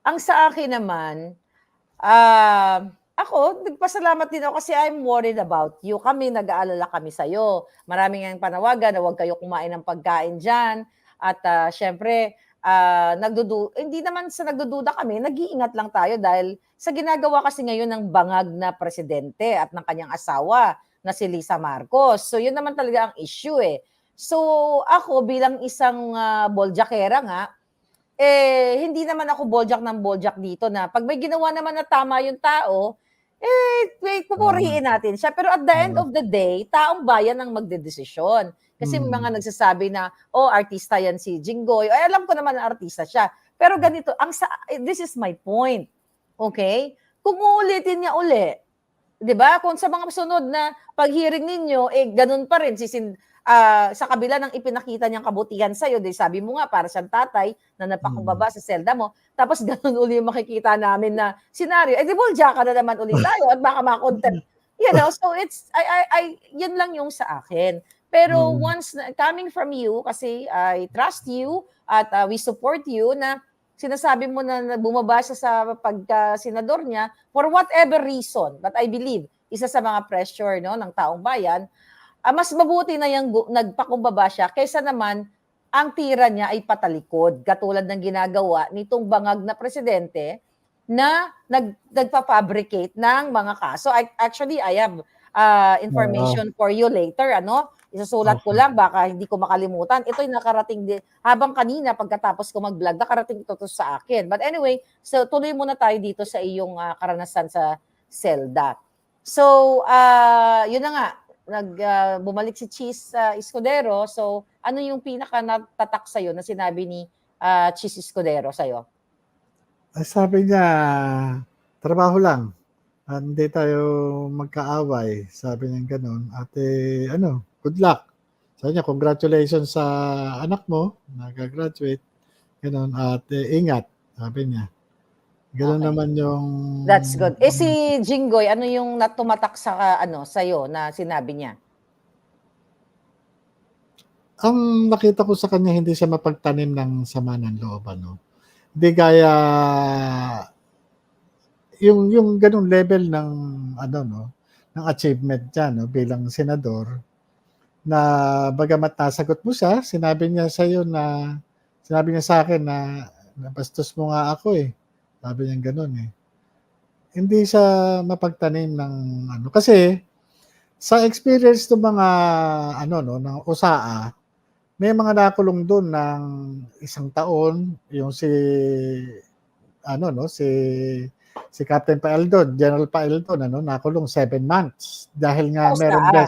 Ang sa akin naman, ah, ako nagpasalamat din ako kasi I'm worried about you. Kami nag-aalala kami sa'yo. Marami ngang panawagan na huwag kayo kumain ng pagkain diyan at, siyempre, hindi naman sa nagdududa kami, nag-iingat lang tayo dahil sa ginagawa kasi ngayon ng bangag na presidente at ng kanyang asawa na si Lisa Marcos. So, yun naman talaga ang issue, eh. So, ako bilang isang, boljakera nga, hindi naman ako boljak ng boljak dito na 'pag may ginawa naman na tama yung tao, Oo. pupurihin natin siya. Pero at the end Oo. of the day, taong bayan ang magdedesisyon. Kasi may mga nagsasabi na, "Oh, artista yan si Jinggoy." Ay, alam ko naman na artista siya. Pero ganito, this is my point, okey? Kung uulitin niya uli, 'di ba? Kung sa mga sunod na pag-hearing ninyo, gano'n pa rin sa kabila ng ipinakita niyang kabutihan sa'yo, 'di sabi mo nga para siyang tatay na napakumbaba sa selda mo, tapos gano'n uli yung makikita namin na senaryo, 'di boldyaka na naman uli tayo at baka ma-contempt, you know? So it's yun lang yung sa akin. Pero Mm. once na coming from you kasi I trust you at, we support you na sinasabi mo na bumaba siya sa pagka-senador niya for whatever reason, but I believe isa sa mga pressure 'no, ng taong bayan, mas mabuti na yang nagpakumbaba siya kaysa naman ang tira niya ay patalikod, katulad ng ginagawa nitong bangag na presidente na nagfa-fabricate ng mga kaso. Actually, I have, Oo. information for you later ano, isusulat ko Okey. lang baka hindi ko makalimutan. Ito'y nakarating din habang kanina pagkatapos ko mag-vlog nakarating ito sa akin. But anyway, so tuloy muna tayo dito sa iyong, karanasan sa selda. So, yun na nga, bumalik si Cheese, Escudero. So, ano yung pinaka natatak sa'yo na sinabi ni, Cheese Escudero sa'yo? Sabi niya, "Trabaho lang at hindi tayo magkaaway." Sabi niyang gano'n at, ano, "Good luck." Sabi niya, "Congratulations sa anak mo, nagga-graduate." Gano'n at, "Ingat." Sabi niya. Gano'n Okey, naman yung that's good. Si Jinggoy, ano yung tumatak sa ano, sa'yo na sinabi niya? ang nakita ko sa kanya hindi siya mapagtanim ng sama ng loob ano. Hindi gaya yung gano'ng level ng ano 'no, ng achievement niya 'no bilang senador na bagamat nasagot mo siya, sinabi niya sa'kin na, "Nabastos mo nga ako, eh." Sabi niyang gano'n, eh. Hindi siya mapagtanim ng ano kasi sa experience nung mga ano 'no, ng USAA, may mga nakulong dun ng 1 taon, yung ano 'no, si Captain Paeldon, General Paeldon ano, nakulong 7 months dahil nga Sa merong USAA?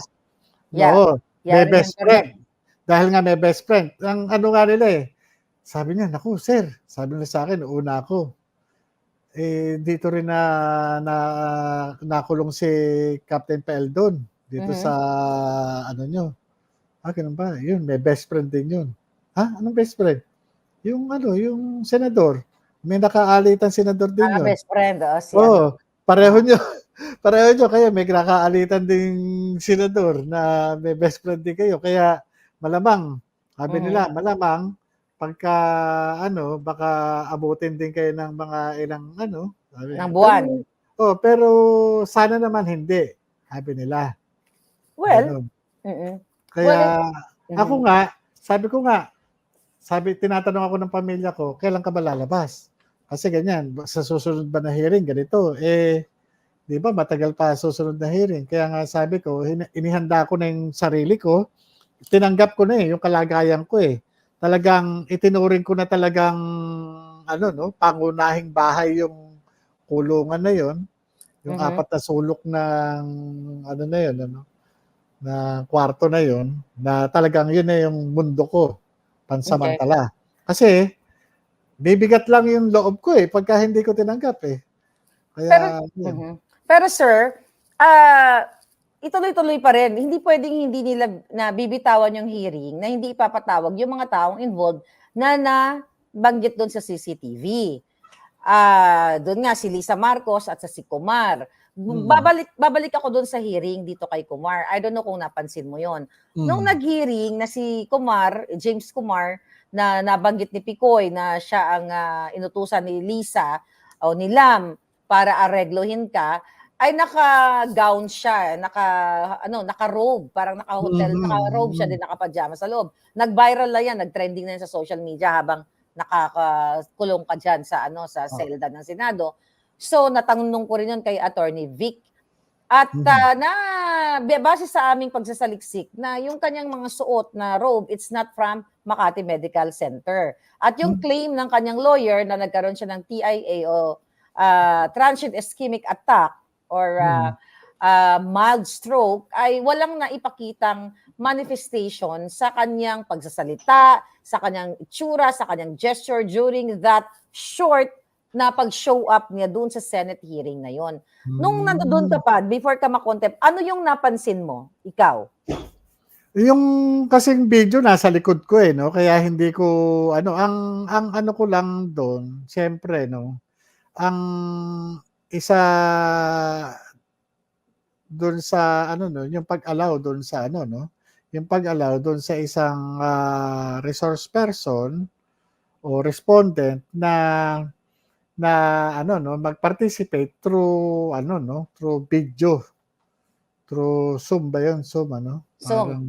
Yeah, oo, yeah, may I best remember that. friend. Dahil nga may best friend. Ang ano nga nila, sabi niya, "Naku sir," sabi niya sa'kin nung una ako, dito rin na nakulong si Captain Paeldon dito sa Mhm. ano niyo. Gano'n ba? Yun may best friend din yun. "Ha, anong best friend?" Yung ano, yung senador. May nakaalitang senador din yun. Best friend, oo, si ano, Oo, pareho ah, niyo pareho niyo kayo may nakaalitan ding senador na may best friend din kayo kaya malamang, sabi mhm, nila malamang pagka ano baka abutin din kayo ng mga ilang ano, sabi ng pero buwan. pero sana naman hindi, sabi nila, Well, gano'n. mm. Well, Kaya ako mhm. nga, sabi ko nga, tinatanong ako ng pamilya ko, "Kailan ka ba lalabas?" Kasi ganyan, sa susunod ba na hearing ganito, 'di ba matagal pa susunod na hearing. Kaya nga sabi ko, inihanda ko na yung sarili ko, tinanggap ko na, yung kalagayan ko, Talagang itinuring ko na talagang ano 'no, pangunahing bahay yung kulungan na yun, yung Mhm, 4 na sulok ng ano na yun ano, na kwarto na yun, na talagang yun na yung mundo ko, okey. pansamantala. Kasi bibigat lang yung loob ko, pagka hindi ko tinanggap, Pero Kaya yun. mhm. Pero sir, ah, ituloy-tuloy pa rin. Hindi puwedeng hindi nila na bibitawan yung hearing na hindi ipapatawag yung mga taong involved na nabanggit dun sa CCTV. Dun nga si Lisa Marcos at sa si Kumar. Mm. Babalik ako dun sa hearing dito kay Kumar. I don't know kung napansin mo yon. Nung Mm. nag-hearing na si Kumar, James Kumar, na nabanggit ni Picoy na siya ang inutusan ni Lisa o ni Lam para areglohin ka, ay naka-gown siya, naka-robe, parang naka-hotel, naka-robe siya din, naka-pajama sa loob. Nag-viral na yan, nag-trending na yan sa social media habang nakakakulong ka dyan sa sa Oo. selda ng Senado. So, natanong ko rin yun kay Attorney Vic. At base sa aming pagsasaliksik na yung kanyang mga suot na robe, it's not from Makati Medical Center. At yung claim ng kanyang lawyer na nagkaroon siya ng TIA o transient ischemic attack or mild stroke ay walang naipakitang manifestation sa kanyang pagsasalita, sa kanyang itsura, sa kanyang gesture during that short na pag-show up niya doon sa Senate hearing na yon. Nung nandoon ka pa, before ka makontempt, ano yung napansin mo, ikaw? Yung kasing video nasa likod ko, no, kaya hindi ko ang ano ko lang do'n siyempre 'no, ang isa do'n sa yung pag-allow do'n sa 'no, yung pag-allow do'n sa isang, resource person o respondent na na mag-participate through through video, through Zoom ba 'yun? Zoom So, parang